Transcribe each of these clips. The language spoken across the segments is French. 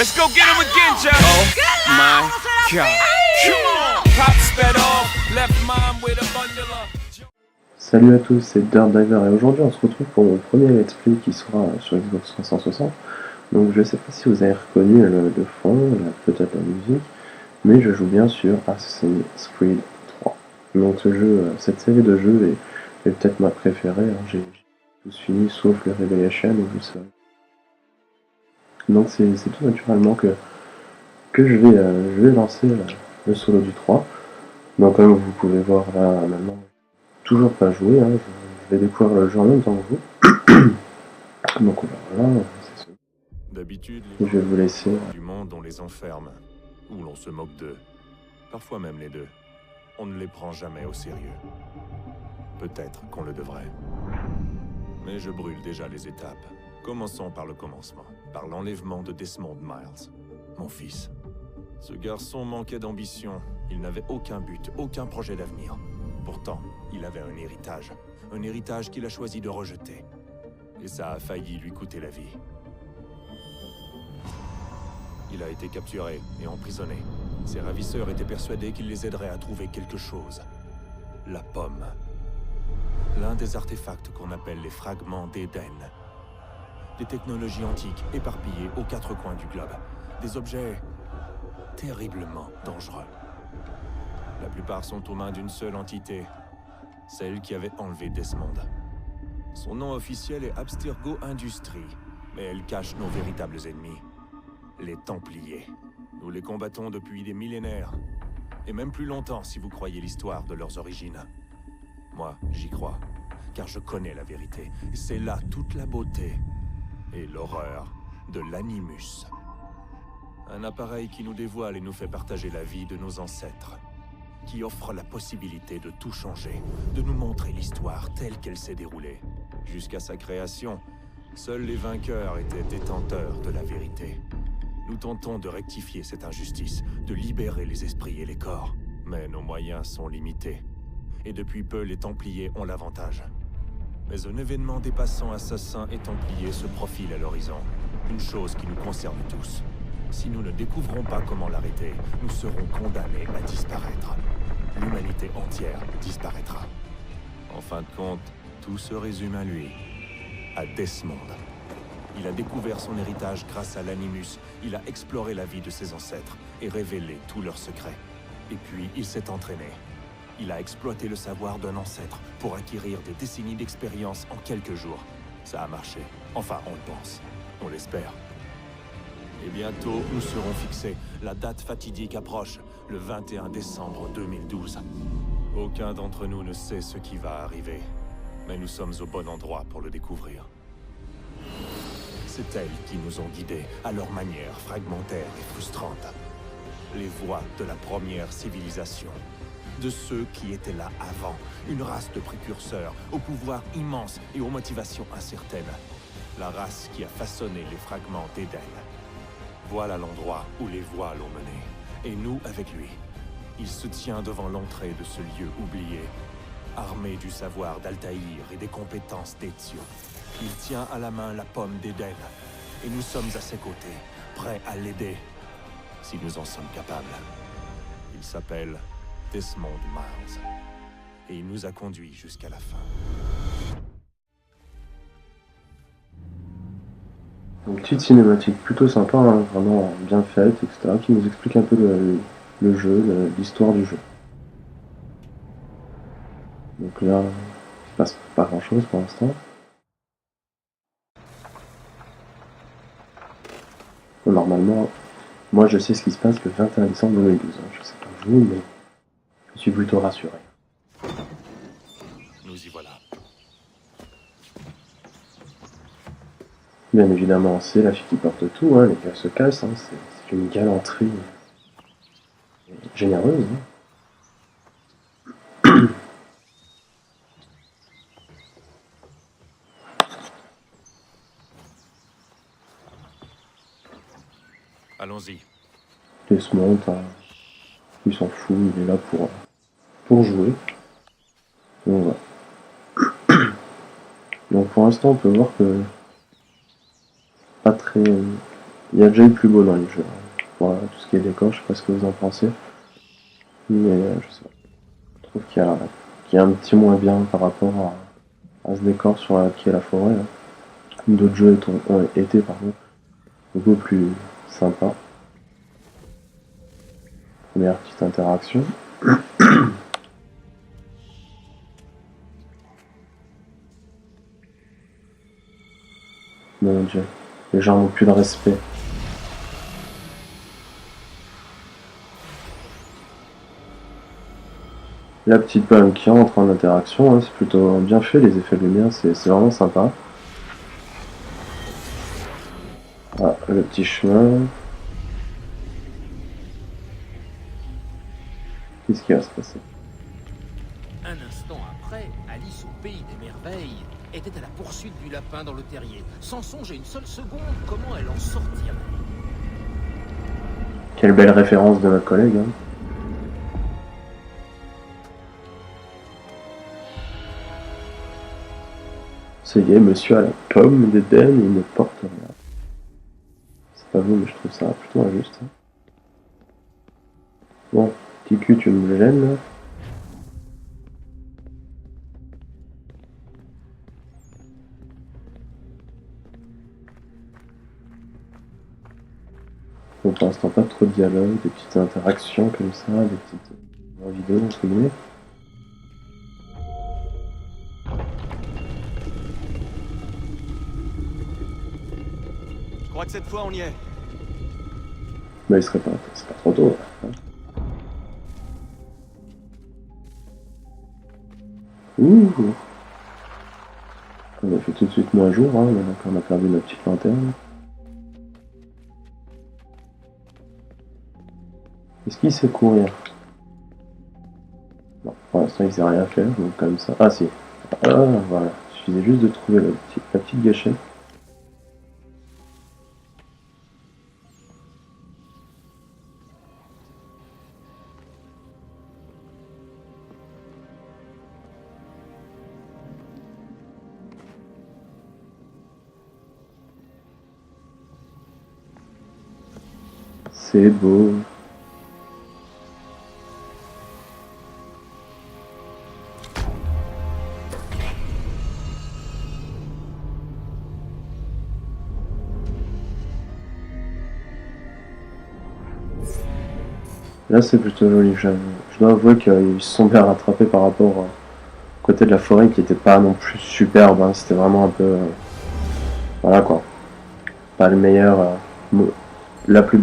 Let's go get him again, Joe. Oh my God. Come on. Pop sped off, left mom with a bundle of... Salut à tous, c'est Dirt Diver et aujourd'hui on se retrouve pour mon premier let's play qui sera sur Xbox 360. Donc je sais pas si vous avez reconnu le fond, peut-être la musique, mais je joue bien sur Assassin's Creed 3. Donc ce jeu, cette série de jeux est peut-être ma préférée, hein. J'ai tous fini sauf le Revelation où je serai. Donc c'est tout naturellement que je vais lancer le solo du 3. Donc comme vous pouvez voir là maintenant, toujours pas joué, hein, je vais découvrir le jeu en même temps que vous. Donc voilà, c'est ça. D'habitude, Je vais vous laisser. Du monde, on les enferme, ou l'on se moque d'eux. Parfois même les deux. On ne les prend jamais au sérieux. Peut-être qu'on le devrait. Mais je brûle déjà les étapes. Commençons par le commencement, par l'enlèvement de Desmond Miles, mon fils. Ce garçon manquait d'ambition, il n'avait aucun but, aucun projet d'avenir. Pourtant, il avait un héritage qu'il a choisi de rejeter. Et ça a failli lui coûter la vie. Il a été capturé et emprisonné. Ses ravisseurs étaient persuadés qu'il les aiderait à trouver quelque chose. La pomme. L'un des artefacts qu'on appelle les fragments d'Éden. Des technologies antiques éparpillées aux quatre coins du globe. Des objets terriblement dangereux. La plupart sont aux mains d'une seule entité, celle qui avait enlevé Desmond. Son nom officiel est Abstergo Industries, mais elle cache nos véritables ennemis, les Templiers. Nous les combattons depuis des millénaires, et même plus longtemps si vous croyez l'histoire de leurs origines. Moi, j'y crois, car je connais la vérité, et c'est là toute la beauté et l'horreur de l'Animus. Un appareil qui nous dévoile et nous fait partager la vie de nos ancêtres, qui offre la possibilité de tout changer, de nous montrer l'histoire telle qu'elle s'est déroulée. Jusqu'à sa création, seuls les vainqueurs étaient détenteurs de la vérité. Nous tentons de rectifier cette injustice, de libérer les esprits et les corps. Mais nos moyens sont limités. Et depuis peu, les Templiers ont l'avantage. Mais un événement dépassant assassins et Templiers se profile à l'horizon. Une chose qui nous concerne tous. Si nous ne découvrons pas comment l'arrêter, nous serons condamnés à disparaître. L'humanité entière disparaîtra. En fin de compte, tout se résume à lui, à Desmond. Il a découvert son héritage grâce à l'Animus, il a exploré la vie de ses ancêtres et révélé tous leurs secrets. Et puis, il s'est entraîné. Il a exploité le savoir d'un ancêtre pour acquérir des décennies d'expérience en quelques jours. Ça a marché. Enfin, on le pense. On l'espère. Et bientôt, nous serons fixés. La date fatidique approche, le 21 décembre 2012. Aucun d'entre nous ne sait ce qui va arriver. Mais nous sommes au bon endroit pour le découvrir. C'est elles qui nous ont guidés, à leur manière fragmentaire et frustrante. Les voies de la première civilisation. De ceux qui étaient là avant. Une race de précurseurs, au pouvoir immense et aux motivations incertaines. La race qui a façonné les fragments d'Éden. Voilà l'endroit où les voix l'ont mené. Et nous avec lui. Il se tient devant l'entrée de ce lieu oublié. Armé du savoir d'Altaïr et des compétences d'Ezio. Il tient à la main la pomme d'Éden. Et nous sommes à ses côtés, prêts à l'aider. Si nous en sommes capables. Il s'appelle Desmond Miles. Et il nous a conduits jusqu'à la fin. Une petite cinématique plutôt sympa, hein, vraiment bien faite, etc., qui nous explique un peu le jeu, l'histoire du jeu. Donc là, il se passe pas grand chose pour l'instant. Bon, normalement, moi je sais ce qui se passe le 21 décembre 2012. Hein. Je sais pas vous, mais je suis plutôt rassuré. Nous y voilà. Bien évidemment, c'est la fille qui porte tout, hein, les gars se cassent, hein, c'est une galanterie généreuse. Hein. Allons-y. Desmond, il s'en fout, il est là pour jouer. Donc, voilà. Donc pour l'instant, on peut voir que pas très Il y a déjà eu plus beau dans les jeux. Voilà, tout ce qui est décor, je sais pas ce que vous en pensez. Mais je sais pas. Je trouve qu'il y a un petit moins bien par rapport à ce décor qui est la forêt. Là. D'autres jeux ont été beaucoup plus sympas. Première petite interaction. Mon Dieu, les gens n'ont plus de respect. La petite pomme qui entre en interaction, hein, c'est plutôt bien fait, les effets de lumière, c'est vraiment sympa. Ah, le petit chemin. Qu'est-ce qui va se passer? Un instant après, Alice au pays des merveilles était à la poursuite du lapin dans le terrier, sans songer une seule seconde comment elle en sortirait. Quelle belle référence de notre collègue. Hein. Ça y est, monsieur a la pomme d'Éden et il ne porte rien. C'est pas vous, mais je trouve ça plutôt injuste. Hein. Bon, petit cul, tu me gênes là. Donc pour l'instant, pas trop de dialogue, des petites interactions comme ça, des petites vidéos entre guillemets. Je crois que cette fois on y est. Mais il serait pas, c'est pas trop tôt. Là. Ouh. On a fait tout de suite moins jour, hein, maintenant qu'on a perdu notre petite lanterne. Est-ce qu'il sait courir? Non, pour l'instant il sait rien faire, donc comme ça. Ah si. Ah voilà. Il suffisait juste de trouver la petite gâchette. C'est beau. Là c'est plutôt joli, je dois avouer qu'ils se sont bien rattrapés par rapport au côté de la forêt qui était pas non plus superbe, hein. C'était vraiment un peu... voilà quoi. Pas le meilleur... le plus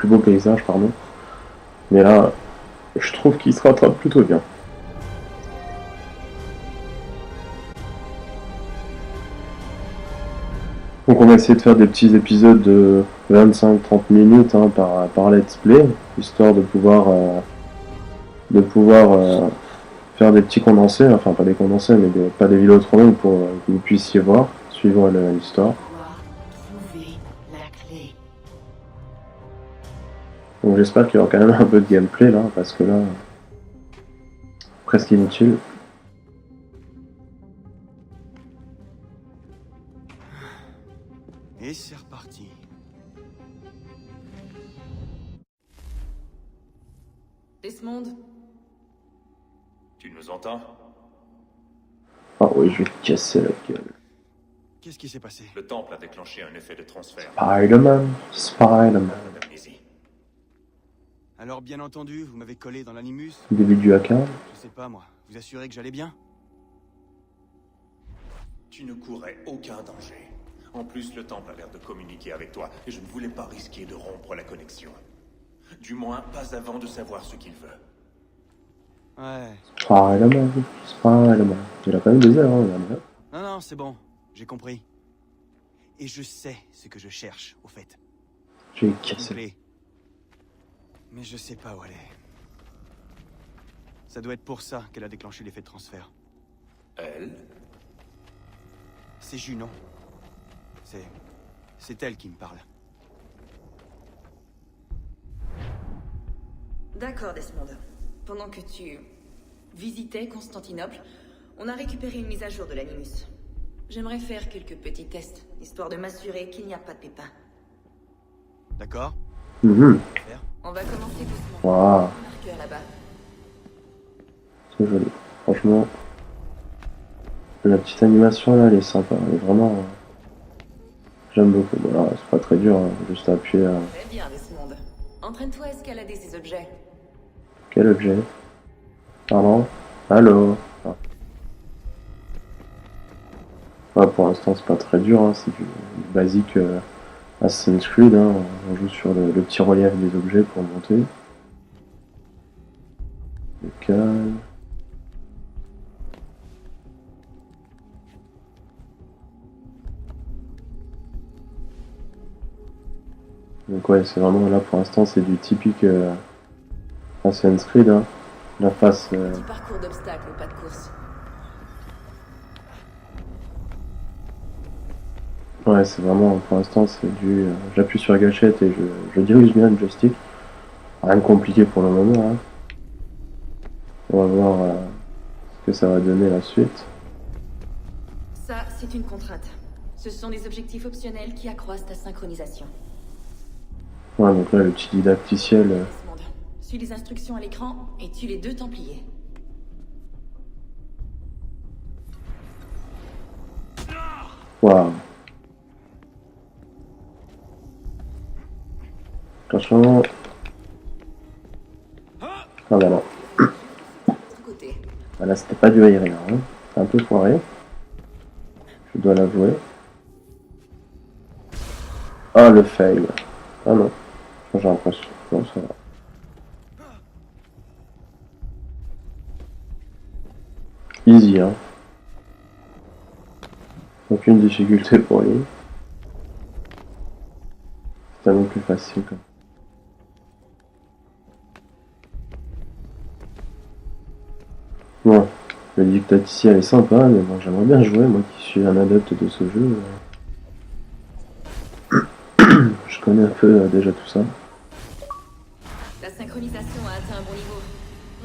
beau paysage, pardon. Mais là, je trouve qu'il se rattrape plutôt bien. Donc on va essayer de faire des petits épisodes de 25-30 minutes hein, par let's play, histoire de pouvoir faire des petits condensés, enfin pas des condensés, mais pas des vidéos trop longues pour que vous puissiez voir, suivant l'histoire. Donc j'espère qu'il y aura quand même un peu de gameplay là, parce que là, presque inutile. Et c'est reparti. Desmond, Tu nous entends? Ah oui, je vais te casser la gueule. Qu'est-ce qui s'est passé? Le temple a déclenché un effet de transfert. Spider-Man. D'amnésie. Alors bien entendu, vous m'avez collé dans l'animus. Début du hacker. Je sais pas moi, vous assurez que j'allais bien? Tu ne courais aucun danger. En plus, le temple a l'air de communiquer avec toi, et je ne voulais pas risquer de rompre la connexion. Du moins, pas avant de savoir ce qu'il veut. Ouais. Spider-Man. Il a quand même des airs, hein, regarde. Non, c'est bon, j'ai compris. Et je sais ce que je cherche, au fait. Je vais Une casser. clé. Mais je sais pas où elle est. Ça doit être pour ça qu'elle a déclenché l'effet de transfert. Elle? C'est Junon. C'est elle qui me parle. d'accord Desmond. Pendant que tu visitais Constantinople, on a récupéré une mise à jour de l'Animus. J'aimerais faire quelques petits tests, histoire de m'assurer qu'il n'y a pas de pépins. D'accord? Mhm. On va commencer doucement. Waouh, Marqueur là-bas. c'est joli. Franchement, la petite animation là, elle est sympa. Elle est vraiment. J'aime beaucoup. Voilà, c'est pas très dur, hein, juste à appuyer. Très bien de ce monde. Entraîne-toi à escalader ces objets. Quel objet? Pardon? Allô? Ah. Ouais, pour l'instant, c'est pas très dur, hein, c'est du basique Assassin's Creed. Hein. On joue sur le petit relief des objets pour monter. Le calme. Donc ouais, c'est vraiment là pour l'instant, c'est du typique Assassin's Creed. Hein. La face. Petit parcours d'obstacles, pas de course. Ouais, c'est vraiment, pour l'instant, c'est du. J'appuie sur la gâchette et je dirige bien le joystick. Rien de compliqué pour le moment. Hein. On va voir ce que ça va donner la suite. Ça, c'est une contrainte. Ce sont des objectifs optionnels qui accroissent ta synchronisation. Ouais, donc là, le petit didacticiel. Desmond, suis les instructions à l'écran et tue les 2 Templiers. Waouh. Attention. Ah bah non. De côté. Ah, là, c'était pas du aérien. Hein. C'est un peu foiré. Je dois l'avouer. Ah, le fail. Ah non. J'ai l'impression. Non, ça va. Easy, hein. Aucune difficulté pour lui. C'est tellement plus facile, quoi. Bon, le dictaticiel est sympa, mais bon, j'aimerais bien jouer, moi qui suis un adepte de ce jeu. Je connais un peu déjà tout ça. La synchronisation a atteint un bon niveau.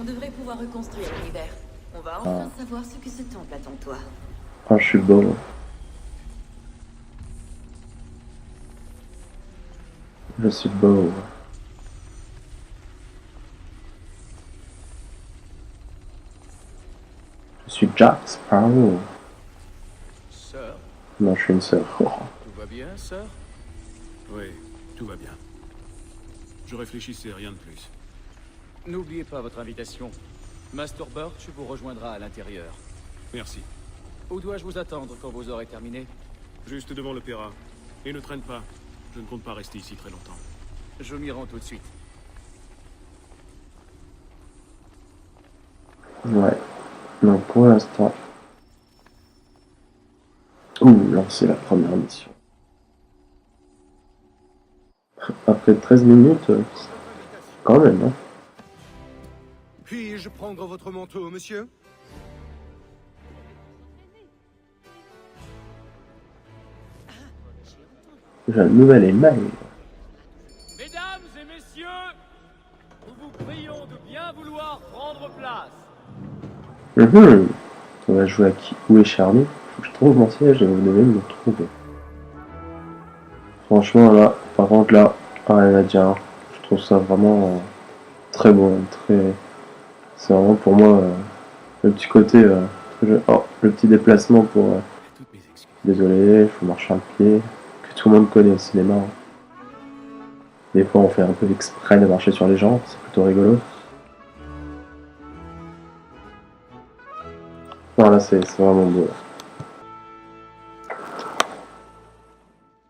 On devrait pouvoir reconstruire l'univers. On va enfin savoir ce que ce temple attend de toi. Ah, je suis beau. Je suis beau. Je suis Jack Sparrow. Sœur, Non, je suis une sœur. Oh. tout va bien, sœur? Oui, tout va bien. Je réfléchissais, rien de plus. N'oubliez pas votre invitation. Master Birch vous rejoindra à l'intérieur. Merci. Où dois-je vous attendre quand vous aurez terminé? Juste devant l'opéra. Et ne traîne pas. Je ne compte pas rester ici très longtemps. Je m'y rends tout de suite. Ouais. Donc pour l'instant. Ouh, lancer la première mission. Après 13 minutes, quand même, hein. Puis-je prendre votre manteau, monsieur? J'ai un nouvel email. Mesdames et messieurs, nous vous prions de bien vouloir prendre place. On va jouer à qui? Où est Charlie? Faut que je trouve mon siège et vous devez me le trouver. Franchement, là, par contre, là, rien à dire. Je trouve ça vraiment très bon. Très... C'est vraiment pour moi le petit côté. Oh, le petit déplacement pour. Toutes mes excuses. Désolé, il faut marcher un pied. Que tout le monde connaît au cinéma. Des fois, on fait un peu exprès de marcher sur les gens. C'est plutôt rigolo. Non, là, c'est vraiment beau.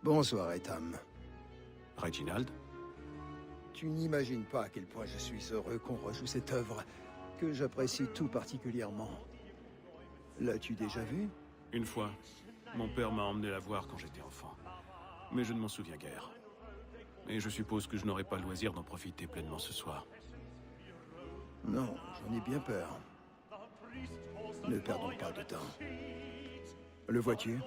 Bonsoir, Etham. Reginald? Tu n'imagines pas à quel point je suis heureux qu'on rejoue cette œuvre, que j'apprécie tout particulièrement. L'as-tu déjà vue? Une fois, mon père m'a emmené la voir quand j'étais enfant. Mais je ne m'en souviens guère. Et je suppose que je n'aurai pas le loisir d'en profiter pleinement ce soir. Non, j'en ai bien peur. Ne perdons pas de temps. Le vois-tu?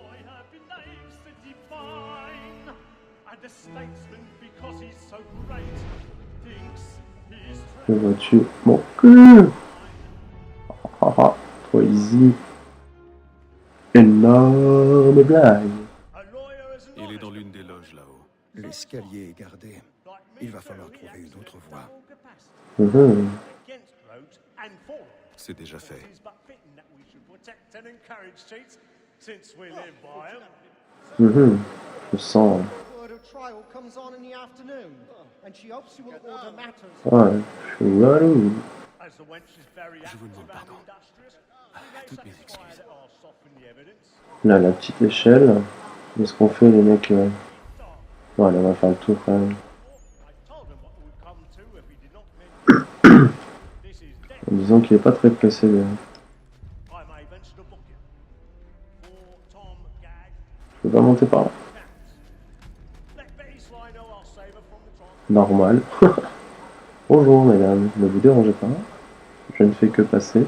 Le vois-tu? Mon cul! Ah ah, trop easy. Énorme blague. Il est dans l'une des loges là-haut. L'escalier est gardé. Il va falloir trouver une autre voie. Mhm. C'est déjà fait. Mhm. Je sens. Ouais, je suis jaloux. Je vous demande pardon. Toutes mes excuses. Là, la petite échelle. Qu'est-ce qu'on fait, les mecs Voilà, on va faire le tour quand même. En disant qu'il est pas très pressé. Je peux pas monter par là. Normal. Bonjour mesdames, ne vous dérangez pas. Je ne fais que passer.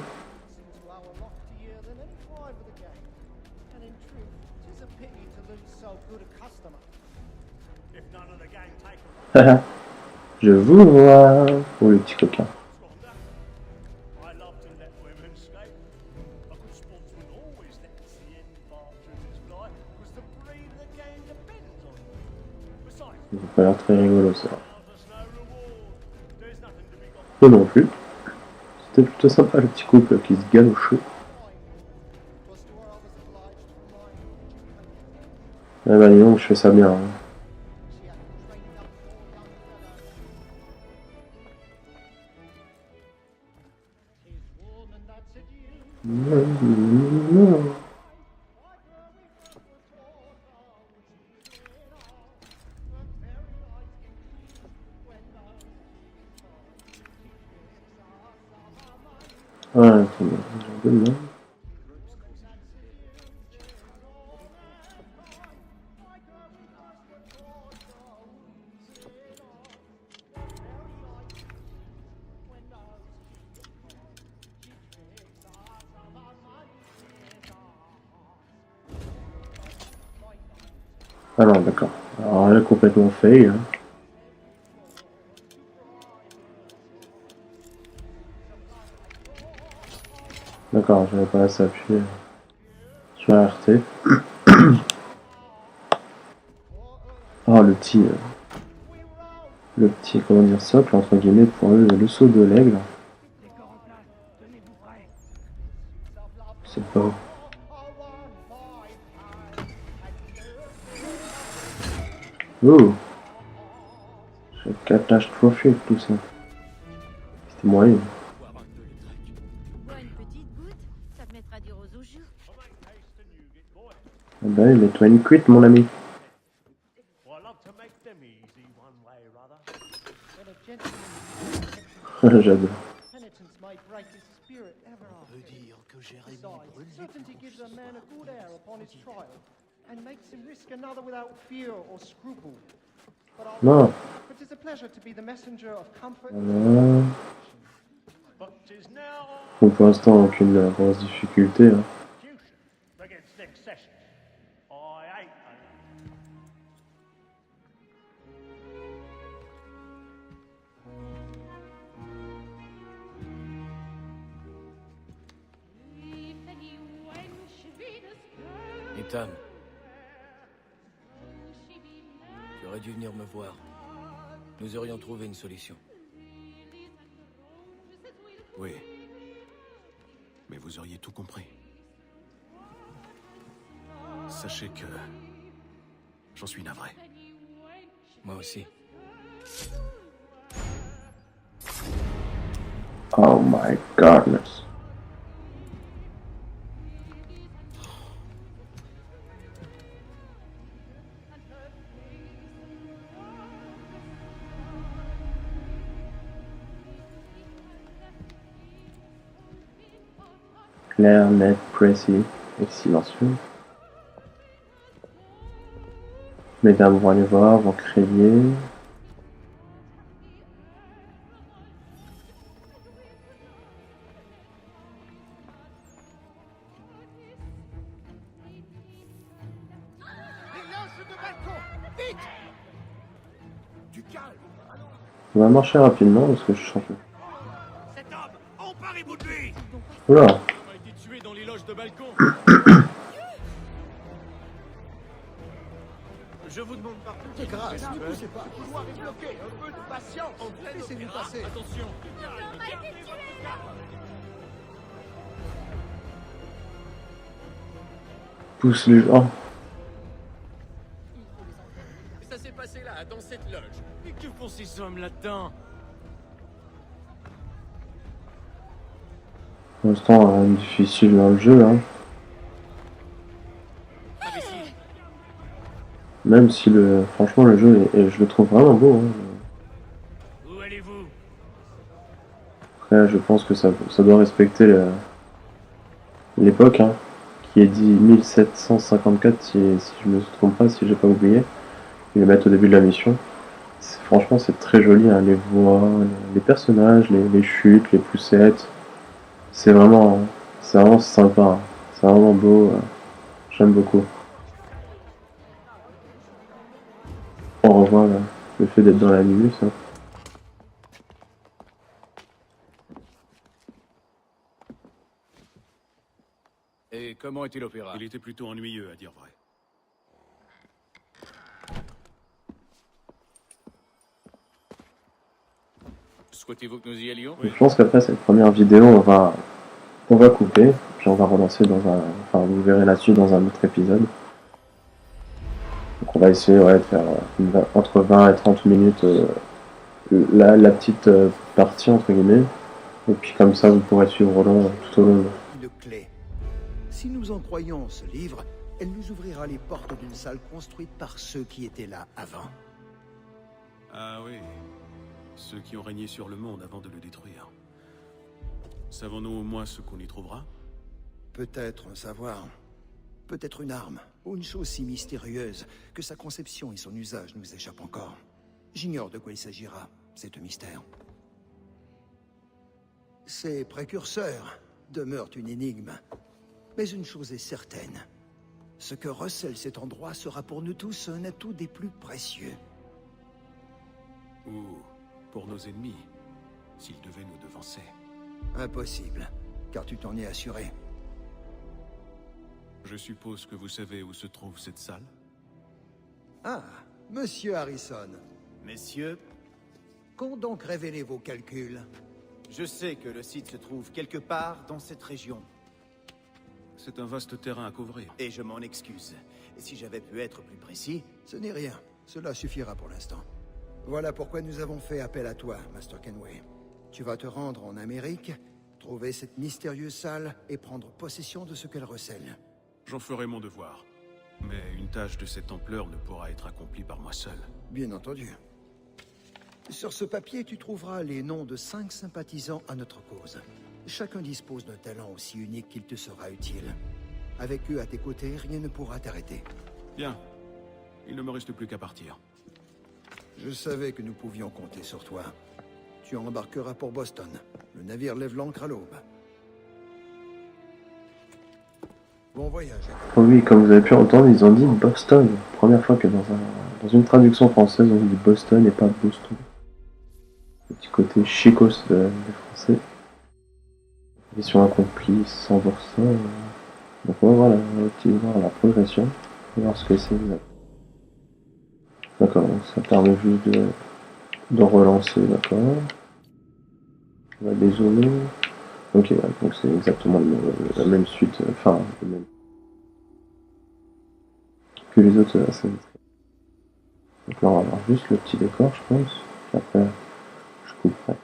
Je vous vois. Oh le petit coquin. Ça n'a pas l'air très rigolo ça. Moi non plus. C'était plutôt sympa le petit couple qui se galochait. Eh ben dis donc, je fais ça bien. Hein. Ouais, attends, j'ai un peu de mal. Ah non, d'accord. Alors elle est complètement fail. Hein. D'accord, j'avais pas assez appuyé sur RT. Oh, le petit, comment dire, socle, entre guillemets, pour le saut de l'aigle. C'est pas... Oh, c'est catastrophique tout ça. C'était moyen. Bois une petite goutte, ça te mettra du rose aux joues. Ah ben, mets-toi une cuite, mon ami. J'adore. Non. Voilà. Bon, pour l'instant, aucune grosse difficulté. Hein. Ethan. Tu aurais dû venir me voir. Nous aurions trouvé une solution. Oui. Mais vous auriez tout compris. Sachez que... j'en suis navré. Moi aussi. Oh my godness. Clair, net, précis et silencieux. Mesdames vont aller voir, vont crier. On va marcher rapidement parce que je sens que... Oula. Je vous demande pas. C'est grave, ne poussez pas. Le couloir est bloqué. Un peu de patience. En pleine Laissez-nous opéra. passer. Attention. Pousse les gens. Ça s'est passé là, dans cette loge. Mais que font ces hommes là-dedans? Pour l'instant, rien de difficile dans le jeu, hein. Même si franchement le jeu, je le trouve vraiment beau, hein. Où allez-vous? Après, je pense que ça doit respecter l'époque, hein, qui est dit 1754, si je me trompe pas, si j'ai pas oublié. Ils le mettent au début de la mission. Franchement, c'est très joli, hein, les voix, les personnages, les chutes, les poussettes. C'est vraiment sympa, hein. C'est vraiment beau. J'aime beaucoup. On revoit le fait d'être dans l'animus, hein. Et comment était l'opéra? Il était plutôt ennuyeux, à dire vrai. Souhaitez-vous que nous y allions? Je pense qu'après cette première vidéo, on va couper, puis on va relancer enfin vous verrez là-dessus dans un autre épisode. Donc on va essayer de faire entre 20 et 30 minutes la petite partie entre guillemets, et puis comme ça vous pourrez suivre tout au long. De clé. Si nous en croyons ce livre, elle nous ouvrira les portes d'une salle construite par ceux qui étaient là avant. Ah oui. Ceux qui ont régné sur le monde avant de le détruire. Savons-nous au moins ce qu'on y trouvera? Peut-être un savoir, peut-être une arme, ou une chose si mystérieuse que sa conception et son usage nous échappent encore. J'ignore de quoi il s'agira, c'est un mystère. Ces précurseurs demeurent une énigme. Mais une chose est certaine. Ce que recèle cet endroit sera pour nous tous un atout des plus précieux. Ou pour nos ennemis, s'ils devaient nous devancer. Impossible, car tu t'en es assuré. Je suppose que vous savez où se trouve cette salle? Ah, Monsieur Harrison. Messieurs, Qu'ont donc révélé vos calculs? je sais que le site se trouve quelque part dans cette région. C'est un vaste terrain à couvrir. Et je m'en excuse. Et si j'avais pu être plus précis... Ce n'est rien. Cela suffira pour l'instant. Voilà pourquoi nous avons fait appel à toi, Master Kenway. Tu vas te rendre en Amérique, trouver cette mystérieuse salle et prendre possession de ce qu'elle recèle. J'en ferai mon devoir. Mais une tâche de cette ampleur ne pourra être accomplie par moi seul. Bien entendu. Sur ce papier, tu trouveras les noms de 5 sympathisants à notre cause. Chacun dispose d'un talent aussi unique qu'il te sera utile. Avec eux à tes côtés, rien ne pourra t'arrêter. Bien. Il ne me reste plus qu'à partir. Je savais que nous pouvions compter sur toi. Tu embarqueras pour Boston. Le navire lève l'ancre à l'aube. Bon voyage. Oh oui, comme vous avez pu entendre, ils ont dit Boston. Première fois que dans une traduction française, on dit Boston et pas Boston. Petit côté chicos des Français. Mission accomplie 100%. Donc voilà, on va voir la progression. On va voir ce que c'est. D'accord, donc ça permet juste de relancer, d'accord. On va dézoomer. Ok, ouais, donc c'est exactement la même suite, enfin, le même que les autres scènes. Donc là, on va avoir juste le petit décor, je pense. Puis après, je couperai.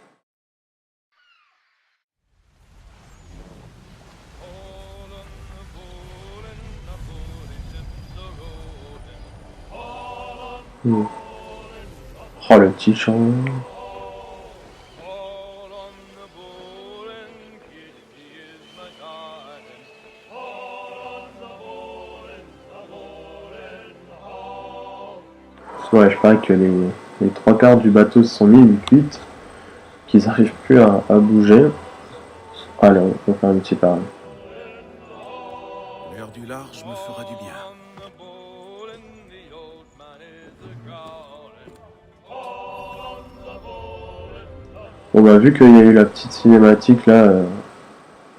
Oh, le petit chant. Ouais, je parie que les 3/4 du bateau se sont mis une cuite, qu'ils n'arrivent plus à bouger. Allez, on va faire un petit parle. L'air du large me fera du bien. Bon bah vu qu'il y a eu la petite cinématique là,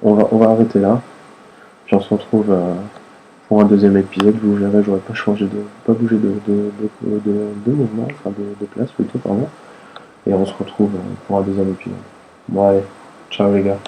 on va arrêter là. Puis on se retrouve pour un deuxième épisode, vous verrez, j'aurais pas bougé de mouvement, enfin de place plutôt, pardon. Et on se retrouve pour un deuxième épisode. Bon allez, ciao les gars.